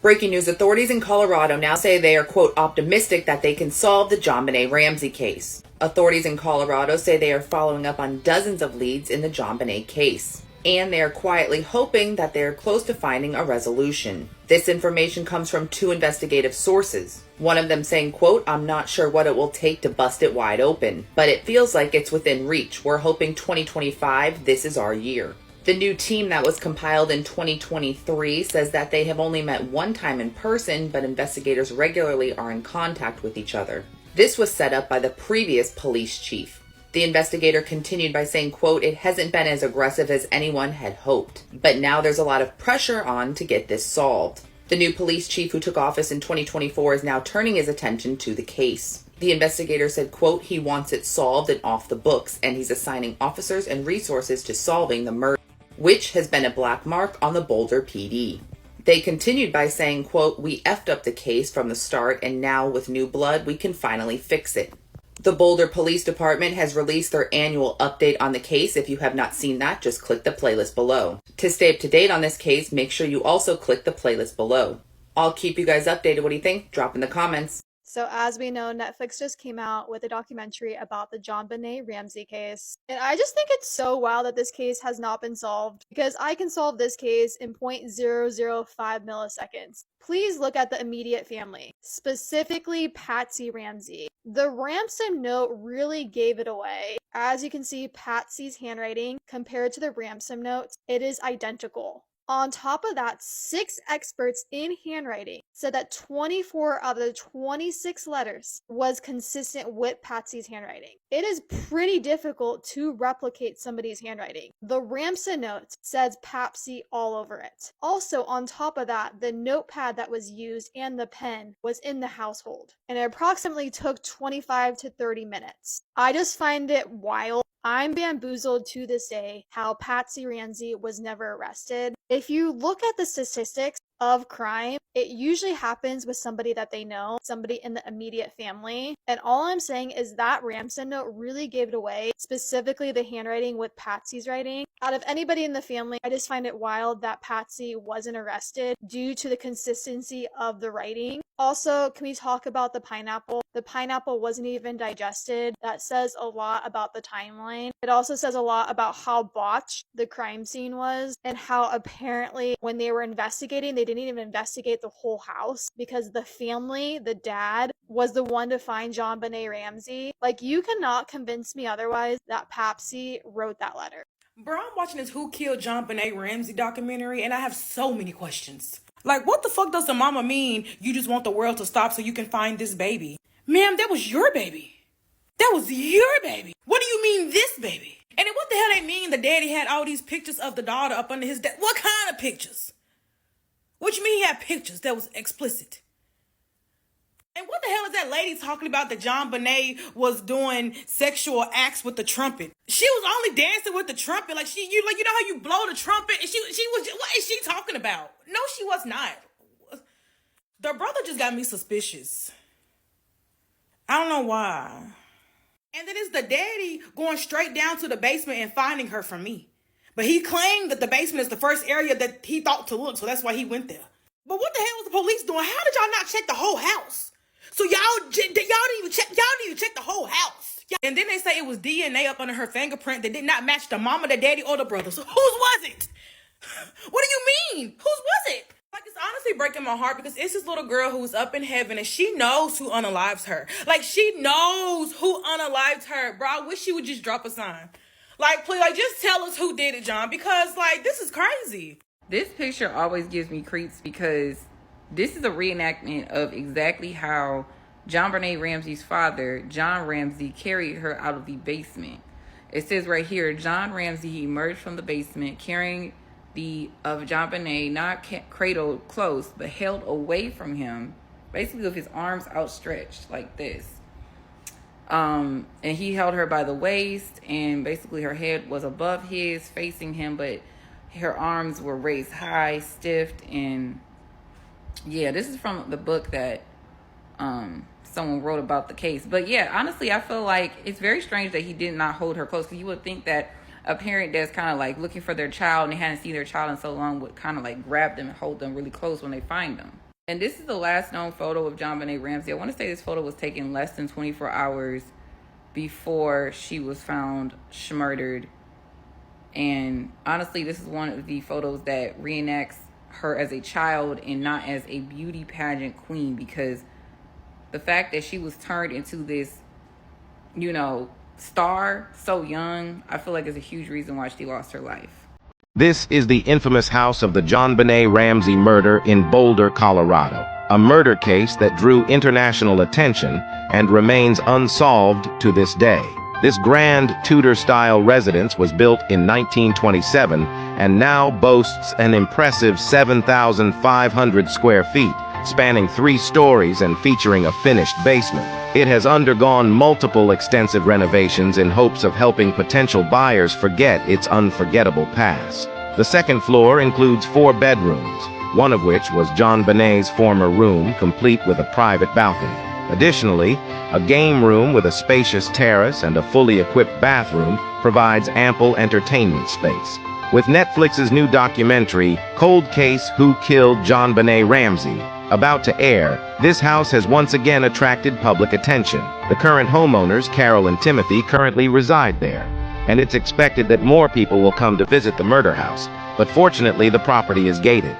Breaking news, authorities in Colorado now say they are, quote, optimistic that they can solve the Jonbenet Ramsey case. Authorities in Colorado say they are following up on dozens of leads in the Jonbenet case, and they are quietly hoping that they are close to finding a resolution. This information comes from two investigative sources. One of them saying, quote, I'm not sure what it will take to bust it wide open, but it feels like it's within reach. We're hoping 2025, this is our year. The new team that was compiled in 2023 says that they have only met one time in person, but investigators regularly are in contact with each other. This was set up by the previous police chief. The investigator continued by saying, quote, it hasn't been as aggressive as anyone had hoped, but now there's a lot of pressure on to get this solved. The new police chief who took office in 2024 is now turning his attention to the case. The investigator said, quote, he wants it solved and off the books, and he's assigning officers and resources to solving the murder, which has been a black mark on the Boulder PD. They continued by saying, quote, we effed up the case from the start, and now with new blood, we can finally fix it. The Boulder Police Department has released their annual update on the case. If you have not seen that, just click the playlist below. To stay up to date on this case, make sure you also click the playlist below. I'll keep you guys updated. What do you think? Drop in the comments. So as we know, Netflix just came out with a documentary about the Jonbenet Ramsey case. And I just think it's so wild that this case has not been solved, because I can solve this case in 0.005 milliseconds. Please look at the immediate family, specifically Patsy Ramsey. The ransom note really gave it away. As you can see, Patsy's handwriting compared to the ransom notes, it is identical. On top of that, 6 experts in handwriting said that 24 out of the 26 letters was consistent with Patsy's handwriting. It is pretty difficult to replicate somebody's handwriting. The ransom note says Patsy all over it. Also, on top of that, the notepad that was used and the pen was in the household, and it approximately took 25 to 30 minutes. I just find it wild. I'm bamboozled to this day how Patsy Ramsey was never arrested. If you look at the statistics of crime, it usually happens with somebody that they know, somebody in the immediate family. And all I'm saying is that ransom note really gave it away, specifically the handwriting with Patsy's writing. Out of anybody in the family, I just find it wild that Patsy wasn't arrested due to the consistency of the writing. Also, can we talk about the pineapple? The pineapple wasn't even digested. That says a lot about the timeline. It also says a lot about how botched the crime scene was, and how apparently when they were investigating, they didn't even investigate the whole house, because the family, the dad, was the one to find Jonbenet Ramsey. Like, you cannot convince me otherwise that Patsy wrote that letter. Bro, I'm watching this Who Killed Jonbenet Ramsey documentary, and I have so many questions. Like, what the fuck does the mama mean you just want the world to stop so you can find this baby? Ma'am, that was your baby. That was your baby. What do you mean this baby? And then what the hell they mean the daddy had all these pictures of the daughter up under his desk? What kind of pictures? What you mean he had pictures that was explicit? And what the hell is that lady talking about that Jonbenet was doing sexual acts with the trumpet? She was only dancing with the trumpet. Like, you know how you blow the trumpet? And she was, what is she talking about? No, she was not. The brother just got me suspicious. I don't know why. And then it's the daddy going straight down to the basement and finding her from me. But he claimed that the basement is the first area that he thought to look, so that's why he went there. But what the hell was the police doing? How did y'all not check the whole house? So y'all didn't even check the whole house. And then they say it was DNA up under her fingerprint that did not match the mama, the daddy, or the brother. So whose was it? What do you mean? Whose was it? Like, it's honestly breaking my heart, because it's this little girl who's up in heaven and she knows who unalives her. Like, she knows who unalived her. Bro, I wish she would just drop a sign. Like, please, like, just tell us who did it, John, because, like, this is crazy. This picture always gives me creeps, because this is a reenactment of exactly how Jonbenet Ramsey's father, John Ramsey, carried her out of the basement. It says right here, John Ramsey, he emerged from the basement carrying the of Jonbenet, not cradled close, but held away from him, basically with his arms outstretched like this. And he held her by the waist, and basically her head was above his, facing him, but her arms were raised high, stiffed, and yeah, this is from the book that someone wrote about the case. But yeah, honestly, I feel like it's very strange that he did not hold her close, because you would think that a parent that's kind of like looking for their child and they hadn't seen their child in so long would kind of like grab them and hold them really close when they find them. And this is the last known photo of Jonbenet Ramsey. I want to say this photo was taken less than 24 hours before she was found murdered. And honestly, this is one of the photos that reenacts her as a child and not as a beauty pageant queen, because the fact that she was turned into this, star so young, I feel like is a huge reason why she lost her life. This is the infamous house of the Jonbenet Ramsey murder in Boulder, Colorado, a murder case that drew international attention and remains unsolved to this day. This grand Tudor-style residence was built in 1927 and now boasts an impressive 7,500 square feet, spanning 3 stories and featuring a finished basement. It has undergone multiple extensive renovations in hopes of helping potential buyers forget its unforgettable past. The second floor includes 4 bedrooms, one of which was Jonbenet's former room, complete with a private balcony. Additionally, a game room with a spacious terrace and a fully equipped bathroom provides ample entertainment space. With Netflix's new documentary, Cold Case: Who Killed Jonbenet Ramsey, about to air, this house has once again attracted public attention. The current homeowners, Carol and Timothy, currently reside there, and it's expected that more people will come to visit the murder house, but fortunately the property is gated.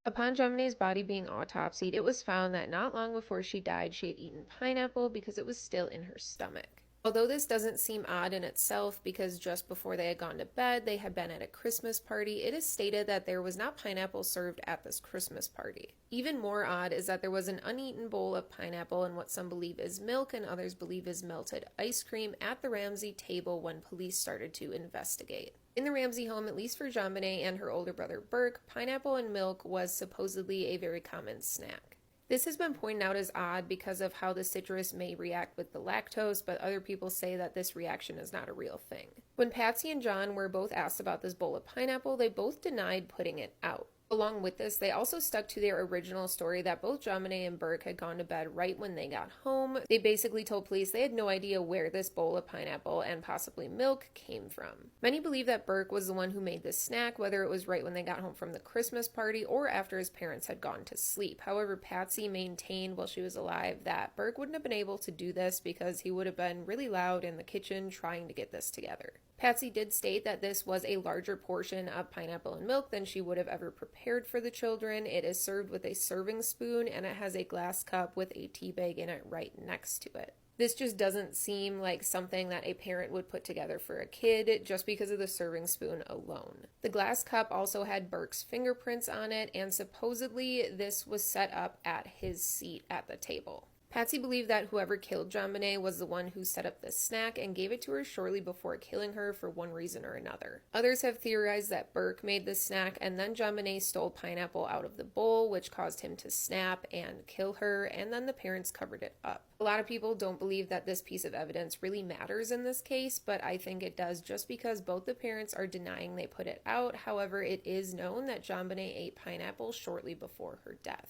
Upon Jonbenet's body being autopsied, it was found that not long before she died, she had eaten pineapple because it was still in her stomach. Although this doesn't seem odd in itself, because just before they had gone to bed, they had been at a Christmas party, it is stated that there was not pineapple served at this Christmas party. Even more odd is that there was an uneaten bowl of pineapple and what some believe is milk and others believe is melted ice cream at the Ramsey table when police started to investigate. In the Ramsey home, at least for Jonbenet and her older brother Burke, pineapple and milk was supposedly a very common snack. This has been pointed out as odd because of how the citrus may react with the lactose, but other people say that this reaction is not a real thing. When Patsy and John were both asked about this bowl of pineapple, they both denied putting it out. Along with this, they also stuck to their original story that both Jonbenet and Burke had gone to bed right when they got home. They basically told police they had no idea where this bowl of pineapple and possibly milk came from. Many believe that Burke was the one who made this snack, whether it was right when they got home from the Christmas party or after his parents had gone to sleep. However, Patsy maintained while she was alive that Burke wouldn't have been able to do this because he would have been really loud in the kitchen trying to get this together. Patsy did state that this was a larger portion of pineapple and milk than she would have ever prepared for the children. It is served with a serving spoon and it has a glass cup with a tea bag in it right next to it. This just doesn't seem like something that a parent would put together for a kid just because of the serving spoon alone. The glass cup also had Burke's fingerprints on it, and supposedly this was set up at his seat at the table. Patsy believed that whoever killed Jonbenet was the one who set up this snack and gave it to her shortly before killing her for one reason or another. Others have theorized that Burke made this snack and then Jonbenet stole pineapple out of the bowl, which caused him to snap and kill her, and then the parents covered it up. A lot of people don't believe that this piece of evidence really matters in this case, but I think it does just because both the parents are denying they put it out. However, it is known that Jonbenet ate pineapple shortly before her death.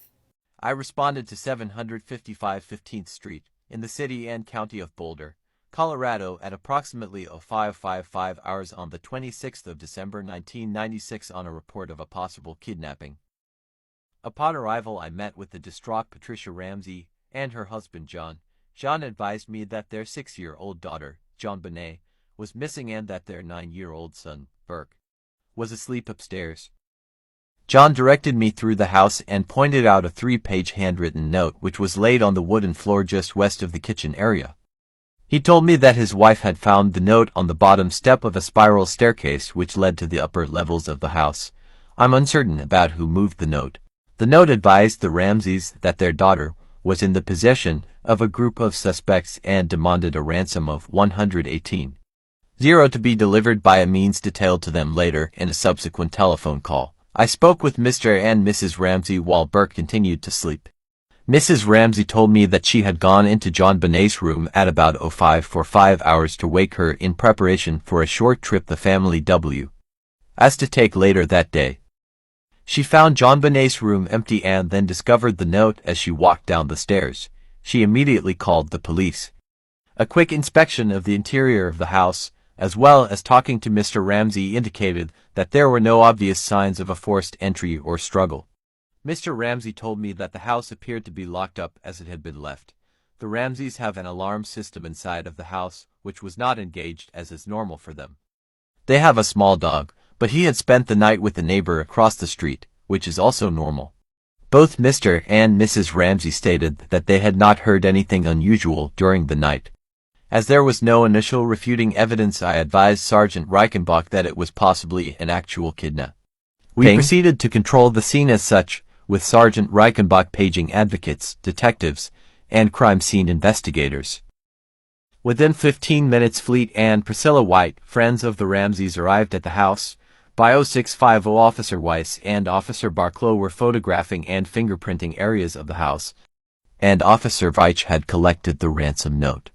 I responded to 755 15th Street in the city and county of Boulder, Colorado at approximately 0555 hours on the 26th of December 1996 on a report of a possible kidnapping. Upon arrival, I met with the distraught Patricia Ramsey and her husband John. John advised me that their 6-year-old daughter, Jonbenet, was missing and that their 9-year-old son, Burke, was asleep upstairs. John directed me through the house and pointed out a 3-page handwritten note which was laid on the wooden floor just west of the kitchen area. He told me that his wife had found the note on the bottom step of a spiral staircase which led to the upper levels of the house. I'm uncertain about who moved the note. The note advised the Ramseys that their daughter was in the possession of a group of suspects and demanded a ransom of $118,000 to be delivered by a means detailed to them later in a subsequent telephone call. I spoke with Mr. and Mrs. Ramsey while Burke continued to sleep. Mrs. Ramsey told me that she had gone into Jonbenet's room at about 0545 hours to wake her in preparation for a short trip the family was to take later that day. She found Jonbenet's room empty and then discovered the note as she walked down the stairs. She immediately called the police. A quick inspection of the interior of the house, as well as talking to Mr. Ramsey, indicated that there were no obvious signs of a forced entry or struggle. Mr. Ramsey told me that the house appeared to be locked up as it had been left. The Ramseys have an alarm system inside of the house, which was not engaged as is normal for them. They have a small dog, but he had spent the night with a neighbor across the street, which is also normal. Both Mr. and Mrs. Ramsey stated that they had not heard anything unusual during the night. As there was no initial refuting evidence, I advised Sergeant Reichenbach that it was possibly an actual kidnapping. We proceeded to control the scene as such, with Sergeant Reichenbach paging advocates, detectives, and crime scene investigators. Within 15 minutes, Fleet and Priscilla White, friends of the Ramseys, arrived at the house. By 0650, Officer Weiss and Officer Barclow were photographing and fingerprinting areas of the house, and Officer Veitch had collected the ransom note.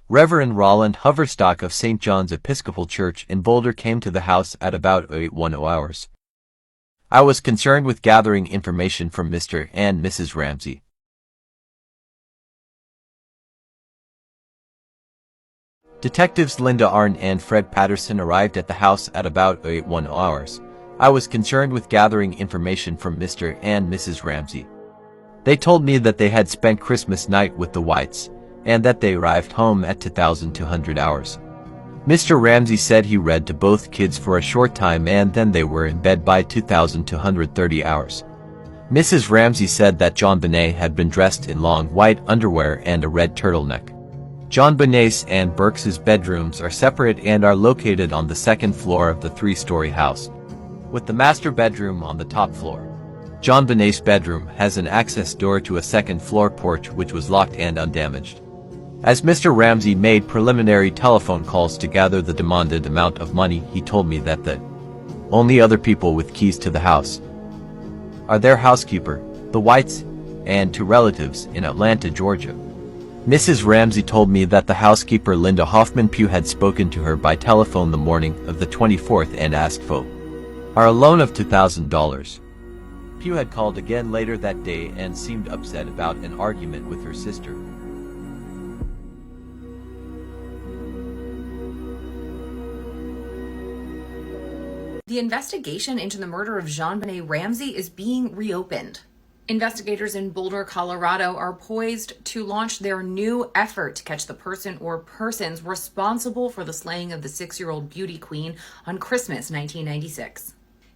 Reverend Roland Hoverstock of St. John's Episcopal Church in Boulder came to the house at about 0810 hours. I was concerned with gathering information from Mr. and Mrs. Ramsey. Detectives Linda Arnn and Fred Patterson arrived at the house at about 0810 hours. I was concerned with gathering information from Mr. and Mrs. Ramsey. They told me that they had spent Christmas night with the Whites, and that they arrived home at 2200 hours. Mr. Ramsey said he read to both kids for a short time and then they were in bed by 2230 hours. Mrs. Ramsey said that Jonbenet had been dressed in long white underwear and a red turtleneck. Jonbenet's and Burke's bedrooms are separate and are located on the second floor of the 3-story house, with the master bedroom on the top floor. Jonbenet's bedroom has an access door to a second-floor porch which was locked and undamaged. As Mr. Ramsey made preliminary telephone calls to gather the demanded amount of money, he told me that the only other people with keys to the house are their housekeeper, the Whites, and 2 relatives in Atlanta, Georgia. Mrs. Ramsey told me that the housekeeper Linda Hoffman Pugh had spoken to her by telephone the morning of the 24th and asked for a loan of $2,000. Pugh had called again later that day and seemed upset about an argument with her sister. The investigation into the murder of Jonbenet Ramsey is being reopened. Investigators in Boulder, Colorado are poised to launch their new effort to catch the person or persons responsible for the slaying of the 6-year-old beauty queen on Christmas 1996.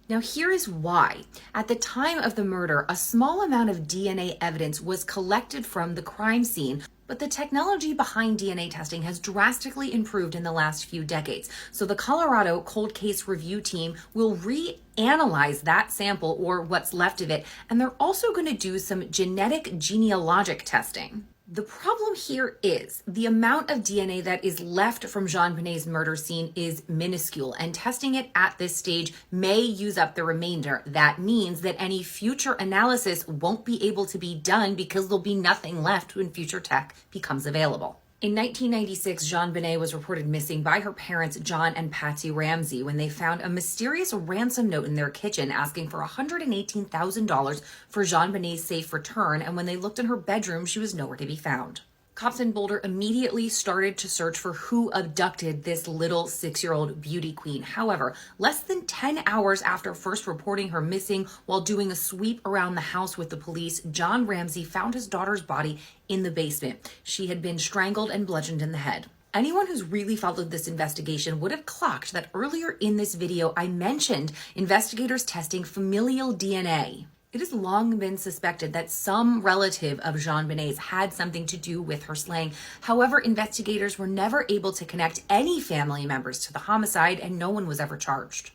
Now, here is why. At the time of the murder, a small amount of DNA evidence was collected from the crime scene, but the technology behind DNA testing has drastically improved in the last few decades. So the Colorado Cold Case Review Team will reanalyze that sample or what's left of it, and they're also going to do some genetic genealogic testing. The problem here is the amount of DNA that is left from Jonbenet's murder scene is minuscule, and testing it at this stage may use up the remainder. That means that any future analysis won't be able to be done because there'll be nothing left when future tech becomes available. In 1996, Jonbenet was reported missing by her parents, John and Patsy Ramsey, when they found a mysterious ransom note in their kitchen asking for $118,000 for Jonbenet's safe return, and when they looked in her bedroom, she was nowhere to be found. Cops in Boulder immediately started to search for who abducted this little 6-year-old beauty queen. However, less than 10 hours after first reporting her missing, while doing a sweep around the house with the police, John Ramsey found his daughter's body in the basement. She had been strangled and bludgeoned in the head. Anyone who's really followed this investigation would have clocked that earlier in this video I mentioned investigators testing familial DNA. It has long been suspected that some relative of Jonbenet's had something to do with her slaying. However, investigators were never able to connect any family members to the homicide, and no one was ever charged.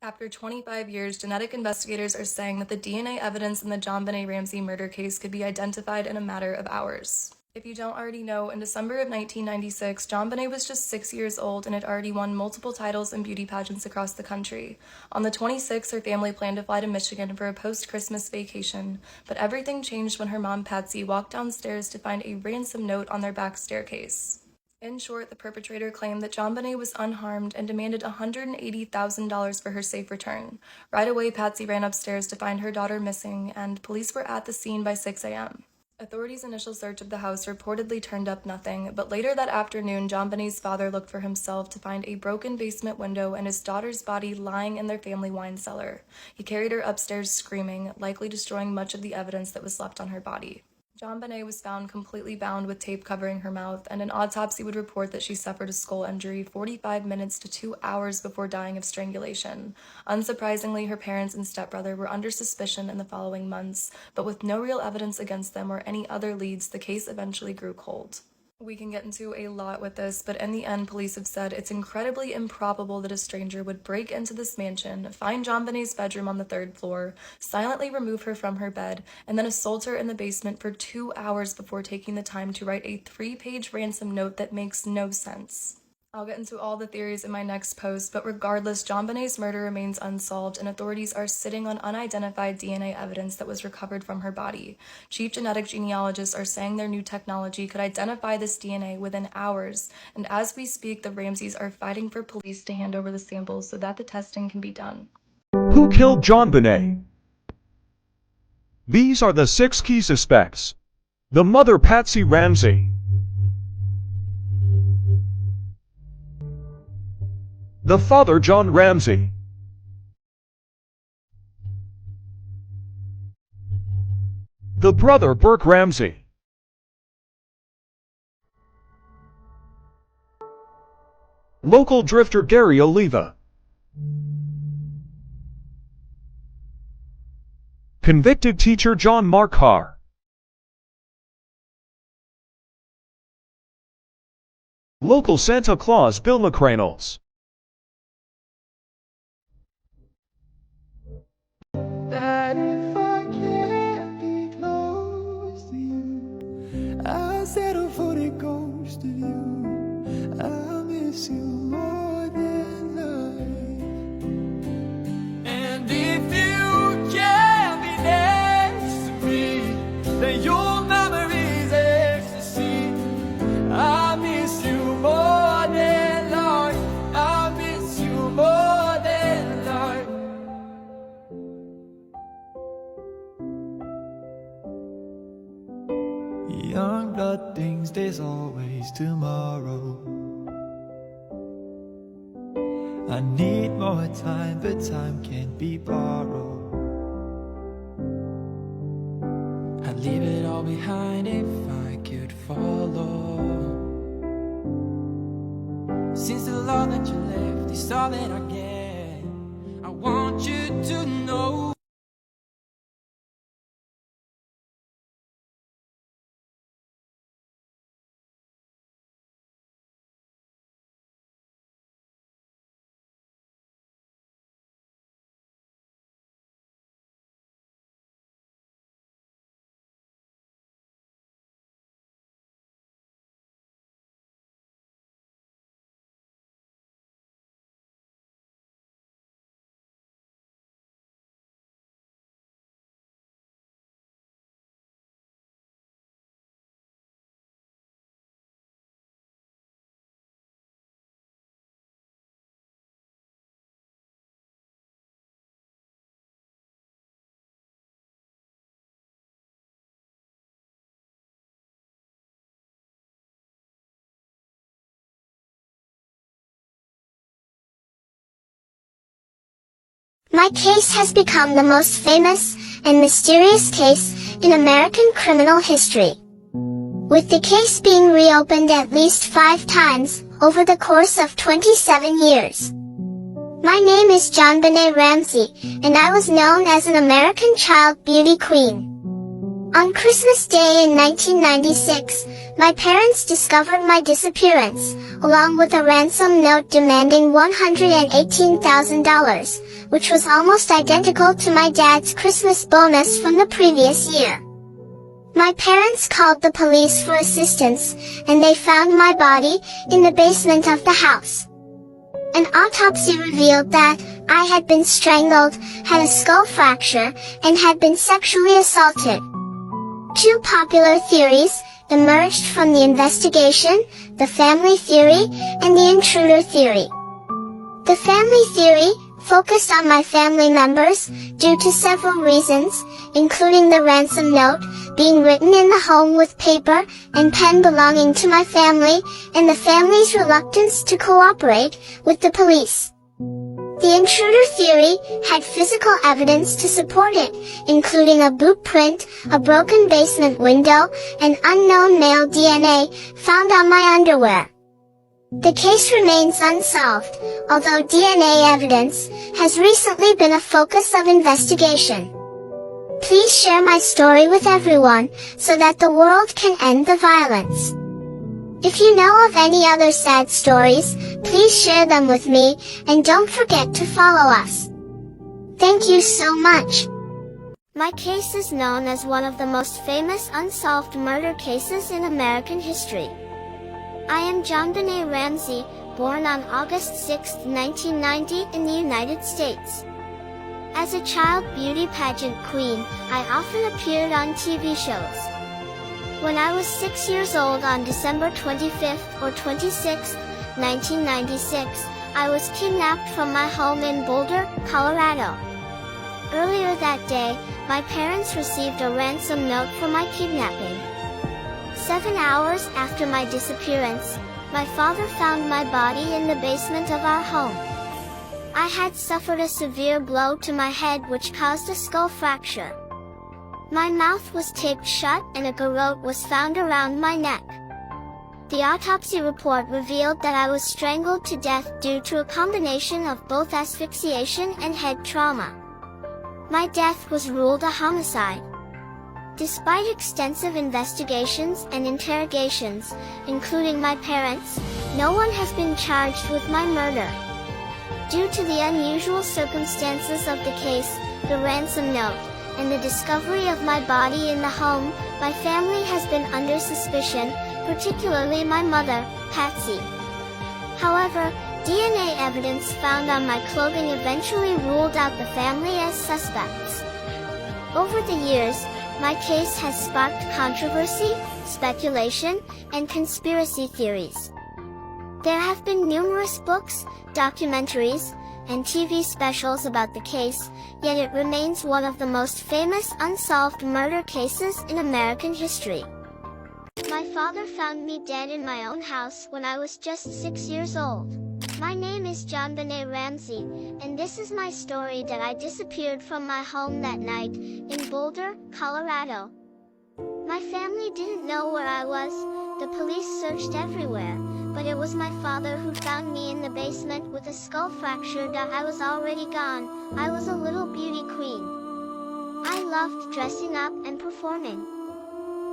After 25 years, genetic investigators are saying that the DNA evidence in the Jonbenet Ramsey murder case could be identified in a matter of hours. If you don't already know, in December of 1996, Jonbenet was just 6 years old and had already won multiple titles in beauty pageants across the country. On the 26th, her family planned to fly to Michigan for a post-Christmas vacation, but everything changed when her mom, Patsy, walked downstairs to find a ransom note on their back staircase. In short, the perpetrator claimed that Jonbenet was unharmed and demanded $180,000 for her safe return. Right away, Patsy ran upstairs to find her daughter missing, and police were at the scene by 6 a.m. Authorities' initial search of the house reportedly turned up nothing, but later that afternoon, Jonbenet's father looked for himself to find a broken basement window and his daughter's body lying in their family wine cellar. He carried her upstairs screaming, likely destroying much of the evidence that was left on her body. Jonbenet was found completely bound with tape covering her mouth, and an autopsy would report that she suffered a skull injury 45 minutes to 2 hours before dying of strangulation. Unsurprisingly, her parents and stepbrother were under suspicion in the following months, but with no real evidence against them or any other leads, the case eventually grew cold. We can get into a lot with this, but in the end, police have said it's incredibly improbable that a stranger would break into this mansion, find Jonbenet's bedroom on the 3rd floor, silently remove her from her bed, and then assault her in the basement for 2 hours before taking the time to write a 3-page ransom note that makes no sense. I'll get into all the theories in my next post, but regardless, Jonbenet's murder remains unsolved, and authorities are sitting on unidentified DNA evidence that was recovered from her body. Chief genetic genealogists are saying their new technology could identify this DNA within hours, and as we speak, the Ramseys are fighting for police to hand over the samples so that the testing can be done. Who killed Jonbenet? These are the 6 key suspects. The mother, Patsy Ramsey. The father, John Ramsey. The brother, Burke Ramsey. Local drifter, Gary Oliva. Convicted teacher, John Markar. Local Santa Claus, Bill McReynolds. That if I can't be close to you, I'll settle for the ghost of you. I'll miss you more than life. And if you can't be next to me, then your memory's ecstasy. I'll miss you more than life. I'll miss you more than life. bad things, there's always tomorrow. I need more time, but time can't be borrowed. I'd leave it all behind if I could follow. Since the love that you left is all that I get, I want you to know. My case has become the most famous and mysterious case in American criminal history, with the case being reopened at least 5 times over the course of 27 years. My name is Jonbenet Ramsey, and I was known as an American child beauty queen. On Christmas Day in 1996, my parents discovered my disappearance, along with a ransom note demanding $118,000, which was almost identical to my dad's Christmas bonus from the previous year. My parents called the police for assistance, and they found my body in the basement of the house. An autopsy revealed that I had been strangled, had a skull fracture, and had been sexually assaulted. 2 popular theories emerged from the investigation: the family theory and the intruder theory. The family theory focused on my family members due to several reasons, including the ransom note being written in the home with paper and pen belonging to my family, and the family's reluctance to cooperate with the police. The intruder theory had physical evidence to support it, including a boot print, a broken basement window, and unknown male DNA found on my underwear. The case remains unsolved, although DNA evidence has recently been a focus of investigation. Please share my story with everyone, so that the world can end the violence. If you know of any other sad stories, please share them with me, and don't forget to follow us. Thank you so much. My case is known as one of the most famous unsolved murder cases in American history. I am Jonbenet Ramsey, born on August 6, 1990 in the United States. As a child beauty pageant queen, I often appeared on TV shows. When I was 6 years old on December 25th or 26th, 1996, I was kidnapped from my home in Boulder, Colorado. Earlier that day, my parents received a ransom note for my kidnapping. 7 hours after my disappearance, my father found my body in the basement of our home. I had suffered a severe blow to my head which caused a skull fracture. My mouth was taped shut and a garrote was found around my neck. The autopsy report revealed that I was strangled to death due to a combination of both asphyxiation and head trauma. My death was ruled a homicide. Despite extensive investigations and interrogations, including my parents, no one has been charged with my murder. Due to the unusual circumstances of the case, the ransom note, and the discovery of my body in the home, my family has been under suspicion, particularly my mother, Patsy. However, DNA evidence found on my clothing eventually ruled out the family as suspects. Over the years, my case has sparked controversy, speculation, and conspiracy theories. There have been numerous books, documentaries, and TV specials about the case, yet it remains one of the most famous unsolved murder cases in American history. My father found me dead in my own house when I was just 6 years old. My name is Jonbenet Ramsey, and this is my story that I disappeared from my home that night, in Boulder, Colorado. My family didn't know where I was. The police searched everywhere, but it was my father who found me in the basement with a skull fracture that I was already gone. I was a little beauty queen. I loved dressing up and performing.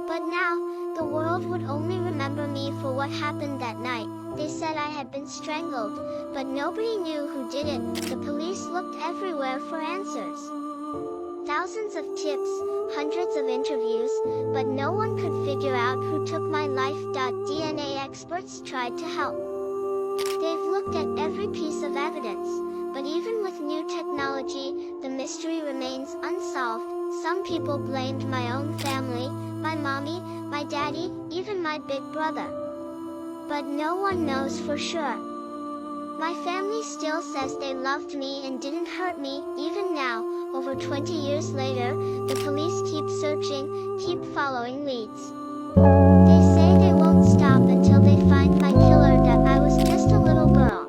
But now, the world would only remember me for what happened that night. They said I had been strangled, but nobody knew who did it. The police looked everywhere for answers. Thousands of tips, hundreds of interviews, but no one could figure out who took my life. DNA experts tried to help. They've looked at every piece of evidence, but even with new technology, the mystery remains unsolved. Some people blamed my own family, my mommy, my daddy, even my big brother. But no one knows for sure. My family still says they loved me and didn't hurt me. Even now, over 20 years later, the police keep searching, keep following leads. They say they won't stop until they find my killer, that I was just a little girl.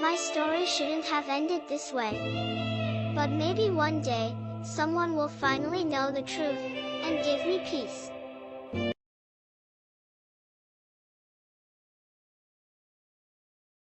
My story shouldn't have ended this way. But maybe one day, someone will finally know the truth and give me peace.